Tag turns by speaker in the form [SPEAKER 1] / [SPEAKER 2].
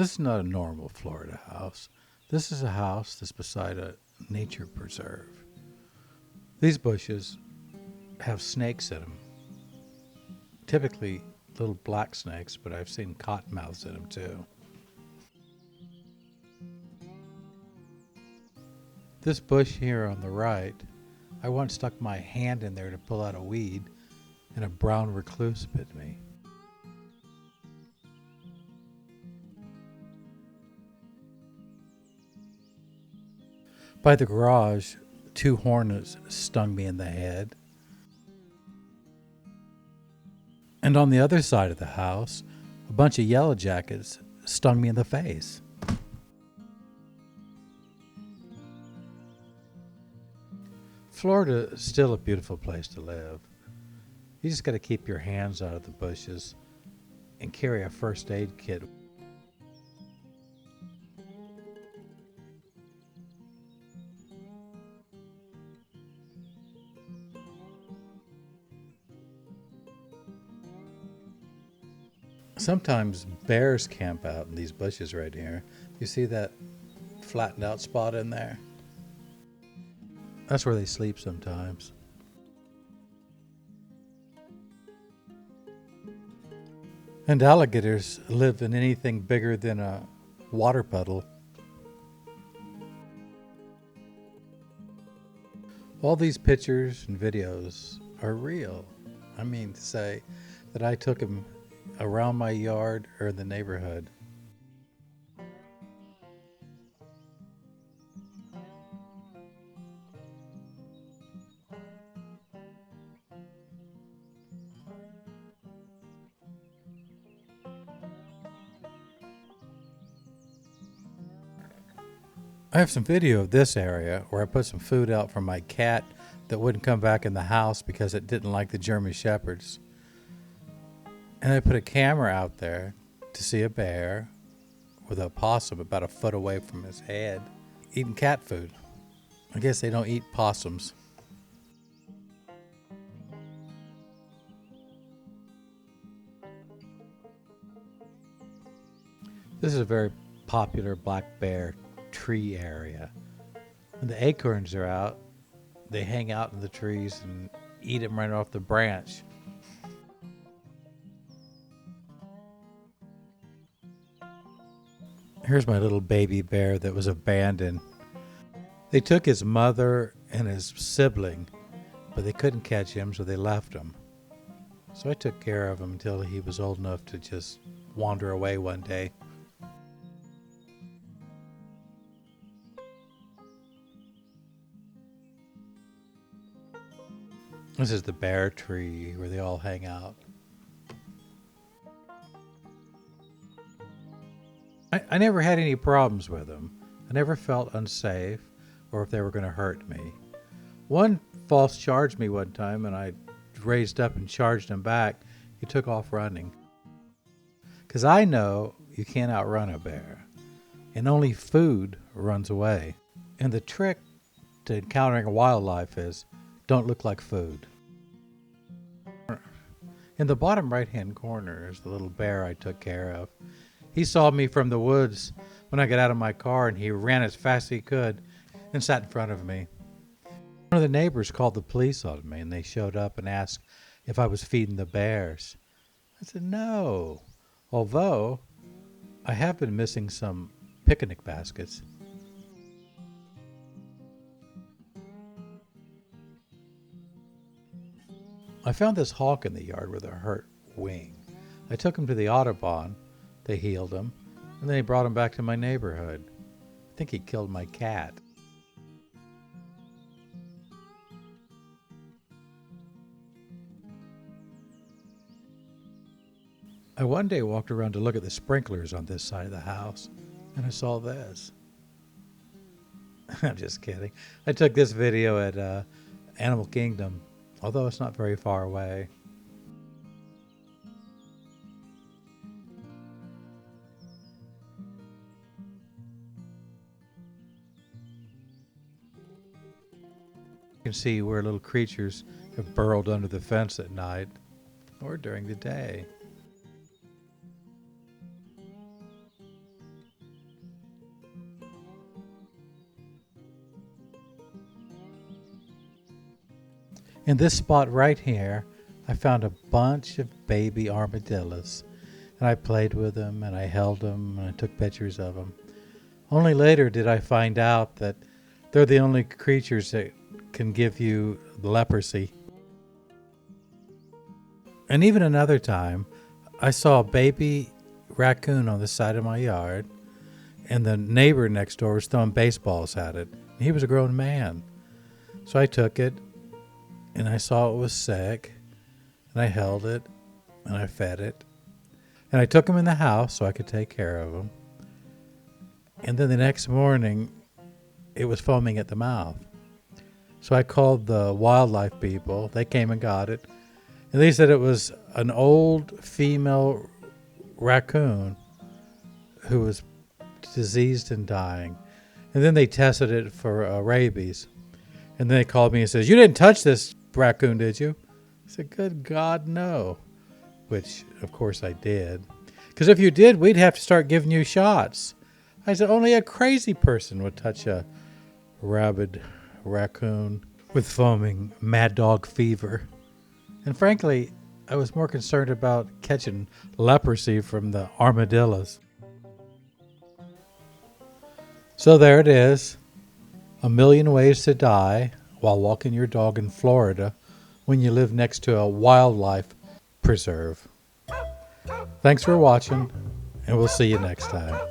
[SPEAKER 1] This is not a normal Florida house. This is a house that's beside a nature preserve. These bushes have snakes in them. Typically little black snakes, but I've seen cottonmouths in them too. This bush here on the right, I once stuck my hand in there to pull out a weed, and a brown recluse bit me. By the garage, 2 hornets stung me in the head. And on the other side of the house, a bunch of yellow jackets stung me in the face. Florida is still a beautiful place to live. You just got to keep your hands out of the bushes and carry a first aid kit. Sometimes bears camp out in these bushes right here. You see that flattened out spot in there? That's where they sleep sometimes. And alligators live in anything bigger than a water puddle. All these pictures and videos are real. I mean to say that I took them around my yard or in the neighborhood. I have some video of this area where I put some food out for my cat that wouldn't come back in the house because it didn't like the German Shepherds. And I put a camera out there to see a bear with a possum about a foot away from his head eating cat food. I guess they don't eat possums. This is a very popular black bear tree area. When the acorns are out, they hang out in the trees and eat them right off the branch. Here's my little baby bear that was abandoned. They took his mother and his sibling, but they couldn't catch him, so they left him. So I took care of him until he was old enough to just wander away one day. This is the bear tree where they all hang out. I never had any problems with them. I never felt unsafe or if they were going to hurt me. One false charged me one time and I raised up and charged him back. He took off running. Because I know you can't outrun a bear. And only food runs away. And the trick to encountering a wildlife is don't look like food. In the bottom right-hand corner is the little bear I took care of. He saw me from the woods when I got out of my car, and he ran as fast as he could and sat in front of me. One of the neighbors called the police on me, and they showed up and asked if I was feeding the bears. I said no, although I have been missing some picnic baskets. I found this hawk in the yard with a hurt wing. I took him to the Audubon. They healed him, and then they brought him back to my neighborhood. I think he killed my cat. I one day walked around to look at the sprinklers on this side of the house, and I saw this. I'm just kidding. I took this video at Animal Kingdom, although it's not very far away. You can see where little creatures have burrowed under the fence at night or during the day. In this spot right here, I found a bunch of baby armadillos, and I played with them, and I held them, and I took pictures of them. Only later did I find out that they're the only creatures that can give you leprosy. And even another time, I saw a baby raccoon on the side of my yard, and the neighbor next door was throwing baseballs at it. He was a grown man. So I took it, and I saw it was sick, and I held it, and I fed it. And I took him in the house so I could take care of him. And then the next morning, it was foaming at the mouth. So I called the wildlife people. They came and got it. And they said it was an old female raccoon who was diseased and dying. And then they tested it for rabies. And then they called me and says, "You didn't touch this raccoon, did you?" I said, "Good God, no." Which, of course, I did. Because if you did, we'd have to start giving you shots. I said, only a crazy person would touch a rabid raccoon with foaming mad dog fever. And frankly, I was more concerned about catching leprosy from the armadillos. So there it is. 1,000,000 ways to die while walking your dog in Florida when you live next to a wildlife preserve. Thanks for watching, and we'll see you next time.